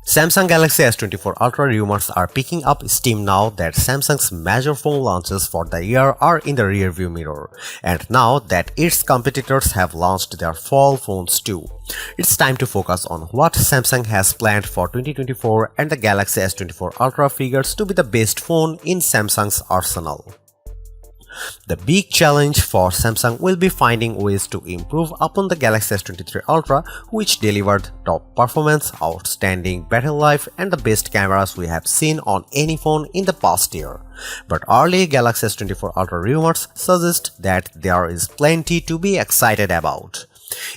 Samsung Galaxy S24 Ultra rumors are picking up steam now that Samsung's major phone launches for the year are in the rearview mirror, and now that its competitors have launched their fall phones too. It's time to focus on what Samsung has planned for 2024, and the Galaxy S24 Ultra figures to be the best phone in Samsung's arsenal. The big challenge for Samsung will be finding ways to improve upon the Galaxy S23 Ultra, which delivered top performance, outstanding battery life, and the best cameras we have seen on any phone in the past year. But early Galaxy S24 Ultra rumors suggest that there is plenty to be excited about.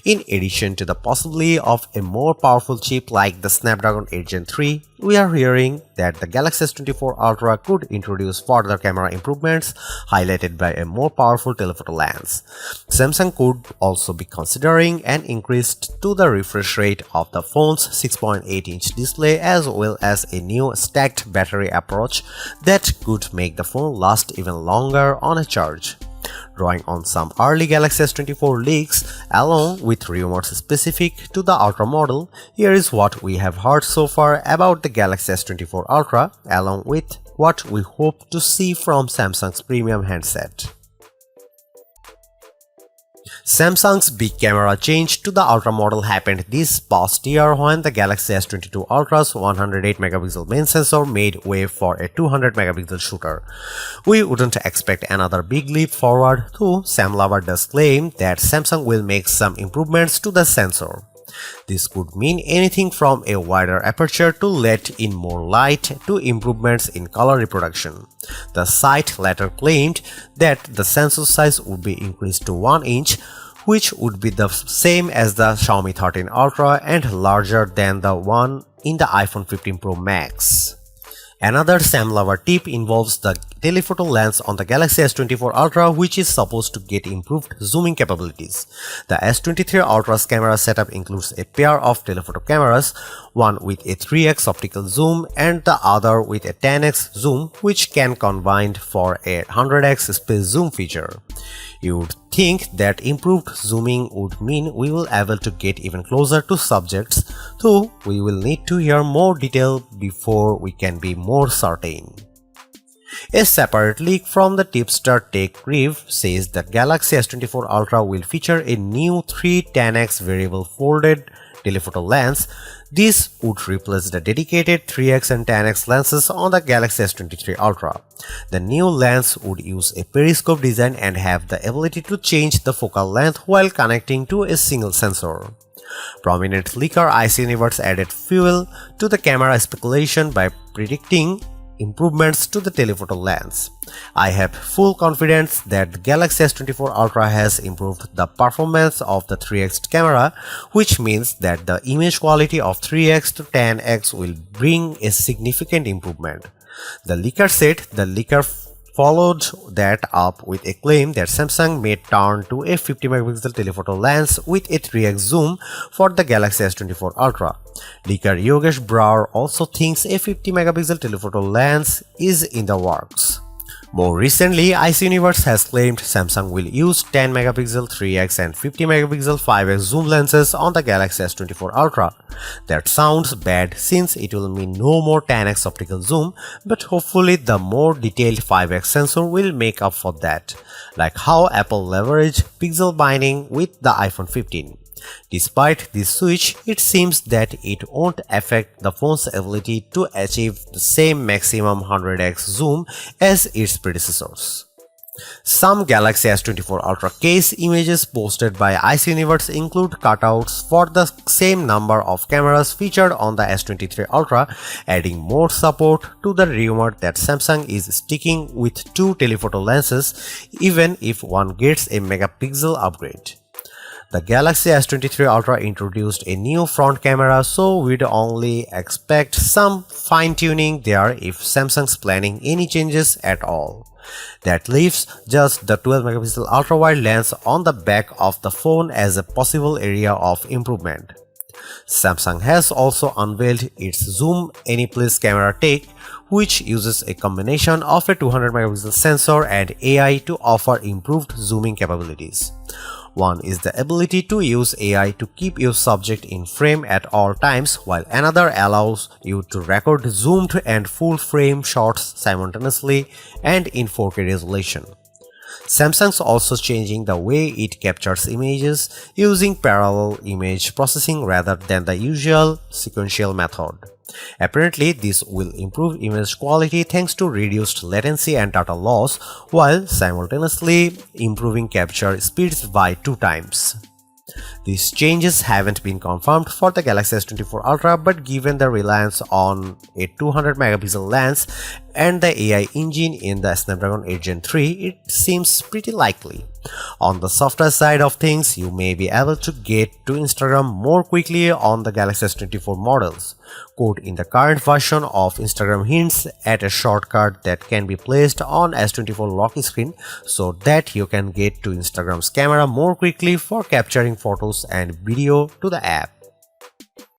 In addition to the possibility of a more powerful chip like the Snapdragon 8 Gen 3, we are hearing that the Galaxy S24 Ultra could introduce further camera improvements, highlighted by a more powerful telephoto lens. Samsung could also be considering an increase to the refresh rate of the phone's 6.8-inch display, as well as a new stacked battery approach that could make the phone last even longer on a charge. Drawing on some early Galaxy S24 leaks, along with rumors specific to the Ultra model, here is what we have heard so far about the Galaxy S24 Ultra, along with what we hope to see from Samsung's premium handset. Samsung's big camera change to the Ultra model happened this past year when the Galaxy S22 Ultra's 108MP main sensor made way for a 200MP shooter. We wouldn't expect another big leap forward, though Sam Lover does claim that Samsung will make some improvements to the sensor. This could mean anything from a wider aperture to let in more light to improvements in color reproduction. The site later claimed that the sensor size would be increased to 1 inch, which would be the same as the Xiaomi 13 Ultra and larger than the one in the iPhone 15 Pro Max. Another Sam Lover tip involves the telephoto lens on the Galaxy S24 Ultra, which is supposed to get improved zooming capabilities. The S23 Ultra's camera setup includes a pair of telephoto cameras, one with a 3x optical zoom and the other with a 10x zoom, which can combine for a 100x space zoom feature. You would think that improved zooming would mean we will be able to get even closer to subjects, though we will need to hear more detail before we can be more certain. A separate leak from the tipster Tech Rev says that Galaxy S24 Ultra will feature a new 310x variable folded telephoto lens. This would replace the dedicated 3x and 10x lenses on the Galaxy S23 Ultra. The new lens would use a periscope design and have the ability to change the focal length while connecting to a single sensor. Prominent leaker IC Universe added fuel to the camera speculation by predicting improvements to the telephoto lens. I have full confidence that the Galaxy S24 Ultra has improved the performance of the 3x camera, which means that the image quality of 3x to 10x will bring a significant improvement. The leaker said. The leaker followed that up with a claim that Samsung may turn to a 50MP telephoto lens with a 3x zoom for the Galaxy S24 Ultra. Leaker Yogesh Brar also thinks a 50MP telephoto lens is in the works. More recently, IC Universe has claimed Samsung will use 10MP 3x and 50MP 5x zoom lenses on the Galaxy S24 Ultra. That sounds bad since it will mean no more 10x optical zoom, but hopefully the more detailed 5x sensor will make up for that, like how Apple leveraged pixel binding with the iPhone 15. Despite this switch, it seems that it won't affect the phone's ability to achieve the same maximum 100x zoom as its predecessors. Some Galaxy S24 Ultra case images posted by IC Universe include cutouts for the same number of cameras featured on the S23 Ultra, adding more support to the rumor that Samsung is sticking with two telephoto lenses even if one gets a megapixel upgrade. The Galaxy S23 Ultra introduced a new front camera, so we'd only expect some fine-tuning there if Samsung's planning any changes at all. That leaves just the 12MP ultra-wide lens on the back of the phone as a possible area of improvement. Samsung has also unveiled its Zoom Anyplace camera tech, which uses a combination of a 200MP sensor and AI to offer improved zooming capabilities. One is the ability to use AI to keep your subject in frame at all times, while another allows you to record zoomed and full-frame shots simultaneously and in 4K resolution. Samsung's also changing the way it captures images using parallel image processing rather than the usual sequential method. Apparently, this will improve image quality thanks to reduced latency and data loss, while simultaneously improving capture speeds by 2 times. These changes haven't been confirmed for the Galaxy S24 Ultra, but given the reliance on a 200 megapixel lens and the AI engine in the Snapdragon 8 Gen 3, it seems pretty likely. On the software side of things, you may be able to get to Instagram more quickly on the Galaxy S24 models. Code in the current version of Instagram hints at a shortcut that can be placed on S24 lock screen so that you can get to Instagram's camera more quickly for capturing photos and video to the app.